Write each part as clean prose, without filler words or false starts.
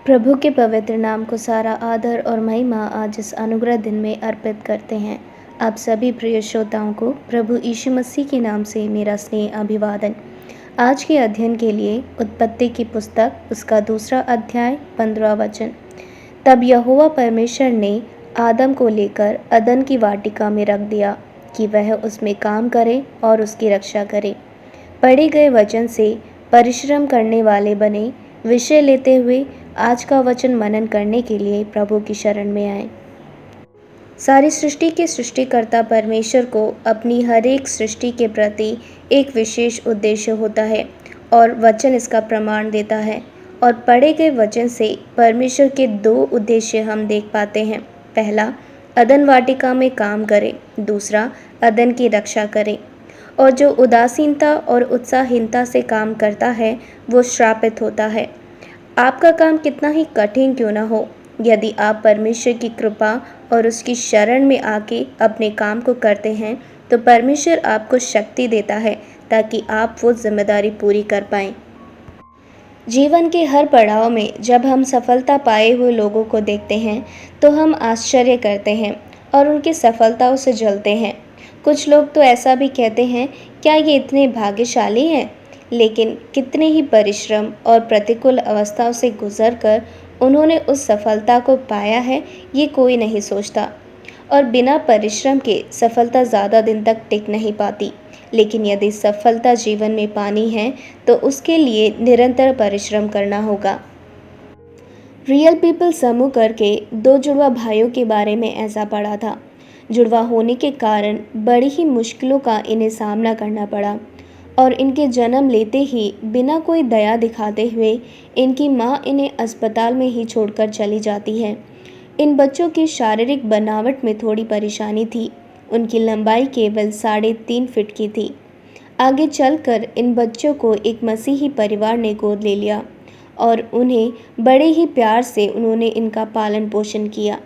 प्रभु के पवित्र नाम को सारा आदर और महिमा आज इस अनुग्रह दिन में अर्पित करते हैं। आप सभी प्रिय श्रोताओं को प्रभु यीशु मसीह के नाम से मेरा स्नेह अभिवादन। आज के अध्ययन के लिए उत्पत्ति की पुस्तक उसका 2 अध्याय 15 वचन। तब यहोवा परमेश्वर ने आदम को लेकर अदन की वाटिका में रख दिया कि वह उसमें काम करे और उसकी रक्षा करे। पढ़े गए वचन से परिश्रम करने वाले बने विषय लेते हुए आज का वचन मनन करने के लिए प्रभु की शरण में आए। सारी सृष्टि के सृष्टिकर्ता परमेश्वर को अपनी हर एक सृष्टि के प्रति एक विशेष उद्देश्य होता है और वचन इसका प्रमाण देता है। और पढ़े गए वचन से परमेश्वर के 2 उद्देश्य हम देख पाते हैं। पहला, अदन वाटिका में काम करे। दूसरा, अदन की रक्षा करे। और जो उदासीनता और उत्साहहीनता से काम करता है वो श्रापित होता है। आपका काम कितना ही कठिन क्यों ना हो, यदि आप परमेश्वर की कृपा और उसकी शरण में आके अपने काम को करते हैं तो परमेश्वर आपको शक्ति देता है ताकि आप वो जिम्मेदारी पूरी कर पाएं। जीवन के हर पड़ाव में जब हम सफलता पाए हुए लोगों को देखते हैं तो हम आश्चर्य करते हैं और उनकी सफलताओं से जलते हैं। कुछ लोग तो ऐसा भी कहते हैं, क्या ये इतने भाग्यशाली हैं? लेकिन कितने ही परिश्रम और प्रतिकूल अवस्थाओं से गुजरकर उन्होंने उस सफलता को पाया है, ये कोई नहीं सोचता। और बिना परिश्रम के सफलता ज़्यादा दिन तक टिक नहीं पाती। लेकिन यदि सफलता जीवन में पानी है तो उसके लिए निरंतर परिश्रम करना होगा। रियल पीपल समूह करके 2 जुड़वा भाइयों के बारे में ऐसा पढ़ा था। जुड़वा होने के कारण बड़ी ही मुश्किलों का इन्हें सामना करना पड़ा और इनके जन्म लेते ही बिना कोई दया दिखाते हुए इनकी माँ इन्हें अस्पताल में ही छोड़कर चली जाती है। इन बच्चों की शारीरिक बनावट में थोड़ी परेशानी थी। उनकी लंबाई केवल 3.5 फीट की थी। आगे चलकर इन बच्चों को एक मसीही परिवार ने गोद ले लिया और उन्हें बड़े ही प्यार से उन्होंने इनका पालन पोषण किया।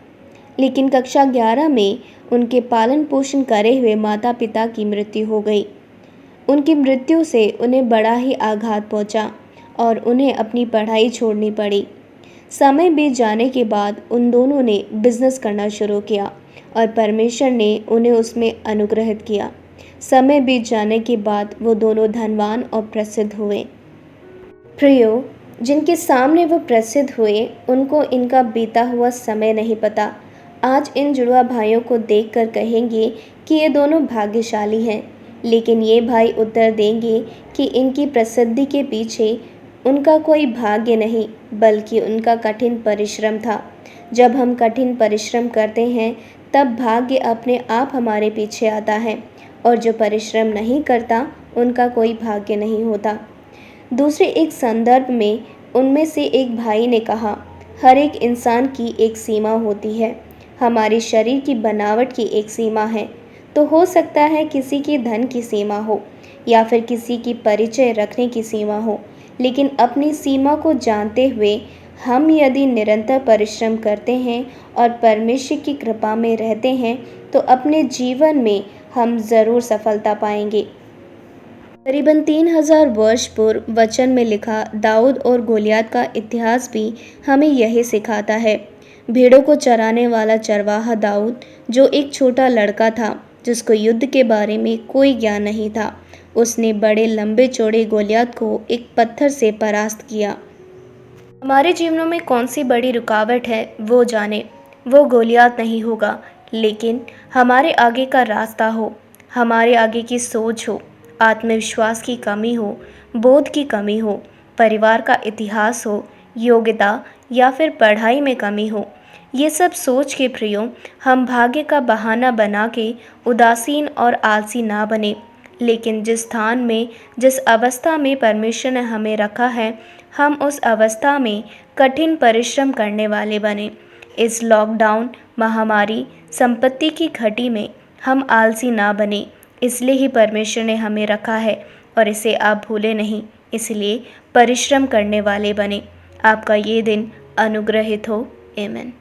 लेकिन कक्षा 11 में उनके पालन पोषण करे हुए माता पिता की मृत्यु हो गई। उनकी मृत्यु से उन्हें बड़ा ही आघात पहुंचा और उन्हें अपनी पढ़ाई छोड़नी पड़ी। समय बीत जाने के बाद उन दोनों ने बिजनेस करना शुरू किया और परमेश्वर ने उन्हें उसमें अनुग्रहित किया। समय बीत जाने के बाद वो दोनों धनवान और प्रसिद्ध हुए। प्रियो, जिनके सामने वो प्रसिद्ध हुए उनको इनका बीता हुआ समय नहीं पता। आज इन जुड़वा भाइयों को देखकर कहेंगे कि ये दोनों भाग्यशाली हैं, लेकिन ये भाई उत्तर देंगे कि इनकी प्रसिद्धि के पीछे उनका कोई भाग्य नहीं बल्कि उनका कठिन परिश्रम था। जब हम कठिन परिश्रम करते हैं तब भाग्य अपने आप हमारे पीछे आता है और जो परिश्रम नहीं करता उनका कोई भाग्य नहीं होता। दूसरे एक संदर्भ में उनमें से एक भाई ने कहा, हर एक इंसान की एक सीमा होती है। हमारे शरीर की बनावट की एक सीमा है। तो हो सकता है किसी की धन की सीमा हो या फिर किसी की परिचय रखने की सीमा हो, लेकिन अपनी सीमा को जानते हुए हम यदि निरंतर परिश्रम करते हैं और परमेश्वर की कृपा में रहते हैं तो अपने जीवन में हम ज़रूर सफलता पाएंगे। करीबन 3000 वर्ष पूर्व वचन में लिखा दाऊद और गोलियत का इतिहास भी हमें यही सिखाता है। भेड़ों को चराने वाला चरवाहा दाऊद, जो एक छोटा लड़का था जिसको युद्ध के बारे में कोई ज्ञान नहीं था, उसने बड़े लंबे चौड़े गोलियत को एक पत्थर से परास्त किया। हमारे जीवनों में कौन सी बड़ी रुकावट है वो जाने। वो गोलियत नहीं होगा, लेकिन हमारे आगे का रास्ता हो, हमारे आगे की सोच हो, आत्मविश्वास की कमी हो, बोध की कमी हो, परिवार का इतिहास हो, योग्यता या फिर पढ़ाई में कमी हो। ये सब सोच के प्रियो हम भाग्य का बहाना बना के उदासीन और आलसी ना बने, लेकिन जिस स्थान में जिस अवस्था में परमेश्वर ने हमें रखा है हम उस अवस्था में कठिन परिश्रम करने वाले बने। इस लॉकडाउन, महामारी, संपत्ति की घटी में हम आलसी ना बने, इसलिए ही परमेश्वर ने हमें रखा है और इसे आप भूले नहीं। इसलिए परिश्रम करने वाले बने। आपका ये दिन अनुग्रहित हो। आमीन।